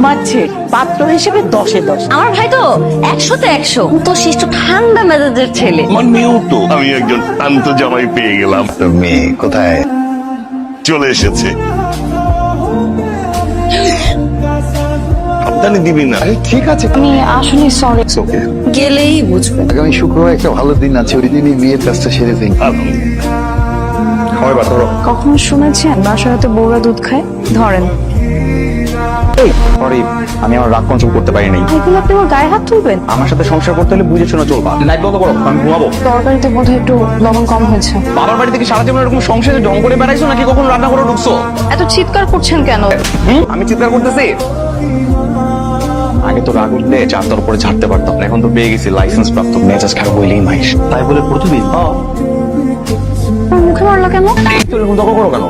ঘুমাচ্ছে, পাত্র হিসেবে 10-এ 10। আমার ভাই তো 100-তে 100, তো শিষ্ট ঠান্ডা মেজাজের ছেলে। আমার মেয়েও তো, আমি একজন শান্ত জামাই পেয়ে গেলাম। তোর মেয়ে কোথায়? চলে এসেছে। সাবধানে দিবি না। আরে ঠিক আছে, আমি আসলে সরি। ওকে। গেলেই বুঝবে। আগামী শুক্রবার একটা ভালো দিন আছে, ওই দিনই বিয়ের কাজটা সেরে দিন। হয় বাতো। কখনো শুনেছেন বাসায় হয়তো বউরা দুধ খায়? ধরেন সরি, আমি আমার রাগ কন্ট্রোল করতে পারি নাই। এগুলো আপনি আমার গায়ে হাত তুলবেন? আমার সাথে সংসার করতে হলে বুঝে শোনা চলবা। লাইট বন্ধ করো, আমি ঘুমাবো। তরকারিতে বোধহয় একটু লবণ কম হয়েছে। বাবার বাড়ি থেকে সারা জীবন এরকম সংসারে ঢং করে বেড়াইছো নাকি কখনো রান্না করে ঢুকছো? এত চিৎকার করছেন কেন? আমি চিৎকার করতেছি? আগে তো রাগ উঠলে চারটার উপরে ছাড়তে পারতাম, এখন তো পেয়ে গেছি লাইসেন্স প্রাপ্ত মেজাজ খারাপ হইলেই মাইস। তাই বলে প্রতিদিন আমার মুখে মারলো কেন? তুই এরকম দখল করো কেন?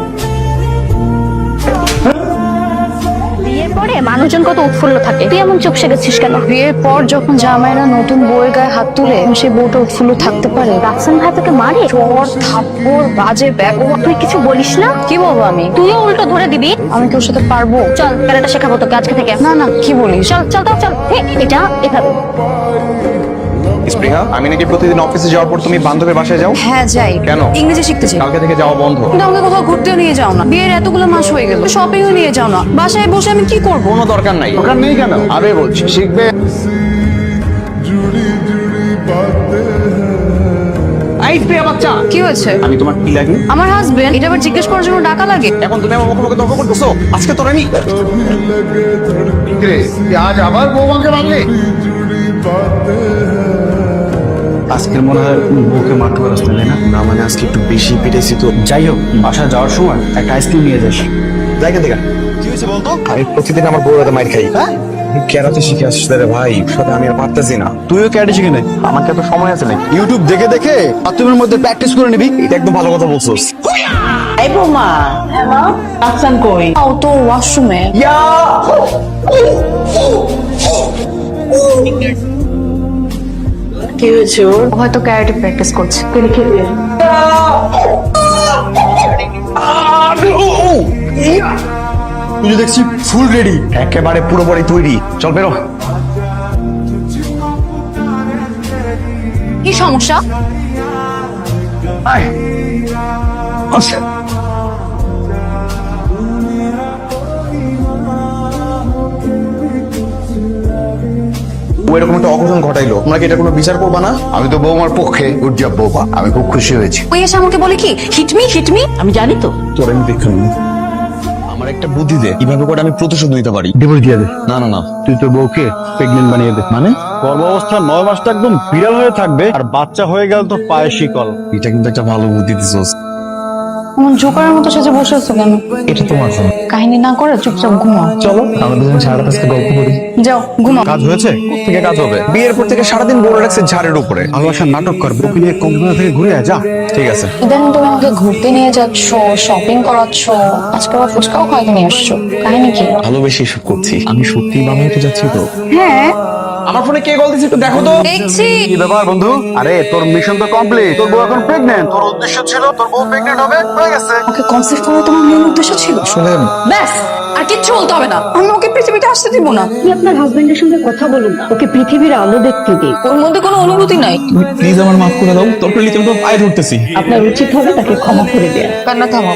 বিয়ের পরে মানুষজন কত উৎফুল্ল থাকে, তুই এমন চুপসে গেছিস কেন? বিয়ের পর যখন জামাইরা নতুন বউয়ের গায়ে হাত তুলে সেই বউটা উৎফুল্ল থাকতে পারে। রাফসান ভাই তোকে মারে, চোর থাপ্পড় বাজে ব্যাগ, তুই কিছু বলিস না? কি বলবো আমি? তুইও উল্টো ধরে দিবি। আমি কি ওর সাথে পারবো? চল ক্যারেটা শেখাবো তোকে আজকে থেকে। না না, কি বলিস? চল চল তো চল। এটা এভাবে। স্পৃহা, আমি নাকি প্রতিদিন অফিসে যাওয়ার পর তুমি বান্ধবীর বাসায় যাও? হ্যাঁ যাই। কেন? ইংরেজি শিখতে চাই। কালকে থেকে যাওয়া বন্ধ। কিন্তু আমাকে কোথাও ঘুরতেও নিয়ে যাও না। বিয়ের এতগুলো মাস হয়ে গেল, শপিংও নিয়ে যাও না। বাসায় বসে আমি কি করব? কোনো দরকার নাই। দরকার নেই কেন? আরে বলছি শিখবে। এই স্পৃহা বাচ্চা, কি হয়েছে? আমি তোমার কি লাগি? আমার হাজবেন্ড। এটা আবার জিজ্ঞেস করার জন্য ডাকা লাগে? এখন তুমি আমার মুখে মুখে তর্ক করতেছো? আজকে তোর আমি রে, তুই আজ আবার বৌমাকে মারলি? আজকের মনে হয় বউকে মারতে পারস না, তাই না? না মানে আজকে একটু বেশি পেটেছি তো। যাই হোক, বাসা যাওয়ার সময় একটা আইসক্রিম নিয়ে যাস। যাই কেন দেখা। কি হয়েছে বলতো? আমি প্রতিদিন আমার বউরাতে মাইর খাই। ক্যারাতে শিখে আসছিস রে ভাই, সাথে আমি আর পারতেছি না। তুইও ক্যারাটে শিখে নে। আমাকে তো সময় আছে নাকি? ইউটিউব দেখে দেখে বাথরুমের মধ্যে প্র্যাকটিস করে নিবি। এটা একদম ভালো কথা বলছিস। এই বৌমা, রাফসান কই? ও তো ওয়াশরুমে। কি হয়েছে ওর? হয়তো ক্যারেটে প্র্যাকটিস করছে। তুই দেখছি ফুল রেডি। একেবারে পুরোপুরি তৈরি। চল বেরো। কি সমস্যা? আয়। আচ্ছা। ও এরকম একটা অঘটন ঘটাইলো, তোমরা কি এটা কোনো বিচার করবা না? আমি তো বৌমার পক্ষে। গুড জব বৌমা, আমি খুব খুশি হয়েছি। ওই এসে আমাকে বলে কি হিটমি হিটমি। আমি জানি তো। তোর আমি দেখলাম। আমার একটা বুদ্ধি দে, কিভাবে করে আমি প্রতিশোধ নিতে পারি। ডিভোর্স দিয়ে দে। না না না, তুই তোর বউকে প্রেগনেন্ট বানিয়ে দে। মানে গর্ভাবস্থা 9 মাসটা একদম বিড়াল হয়ে থাকবে, আর বাচ্চা হয়ে গেল তো পায়ে শিকল। এটা কিন্তু একটা ভালো বুদ্ধি দিছিস। এমন জোকারের মতো সেজে বসে আছো কেন? এটা তোমার ফোন। কাহিনী না করে চুপচাপ ঘুমাও। চলো আমরা দুজন সারাটা আজকে গল্প করি। যাও ঘুমাও। কাজ হয়েছে? থেকে কাজ হবে। বিয়ের পর থেকে সারাদিন বলে রাখছে ঝাড়ের উপরে। ভালোবাসার নাটক কর, বউকে নিয়ে কক্সবাজার থেকে ঘুরে আয়, যা। ঠিক আছে। ইদানিং তুমি আমাকে ঘুরতে নিয়ে যাচ্ছ, শপিং করাচ্ছ, আজকে আবার ফুচকাও খাইতে নিয়ে আসছো। কাহিনী কি? ভালোবেসে এসব করছি। আমি সত্যি বানাইতে যাচ্ছি তো। হ্যাঁ আমার ফোনে কে কল দিছে একটু দেখো তো। দেখছি। কি ব্যাপার বন্ধু? আরে তোর মিশন তো কমপ্লিট। তোর বউ এখন প্রেগনেন্ট। তোর উদ্দেশ্য ছিল তোর বউ প্রেগনেন্ট হবে, হয়ে গেছে। ওকে কনসিভ করা তোমার মেন উদ্দেশ্য ছিল? আসলে ব্যাস, আর কিচ্ছু বলতে হবে না। আমি ওকে পৃথিবীতে আসতে দিব না। আপনি আপনার হাজবেন্ডের সঙ্গে কথা বলুন, ওকে পৃথিবীর আলো দেখতে দিন। ওর মধ্যে কোনো অনুভূতি নাই। তুমি প্লিজ আমার মাফ করে দাও। তোর লিখে তো পায়ে ধরতেছি। আপনার উচিত হবে তাকে ক্ষমা করে দেয়া। কান্না থামাও।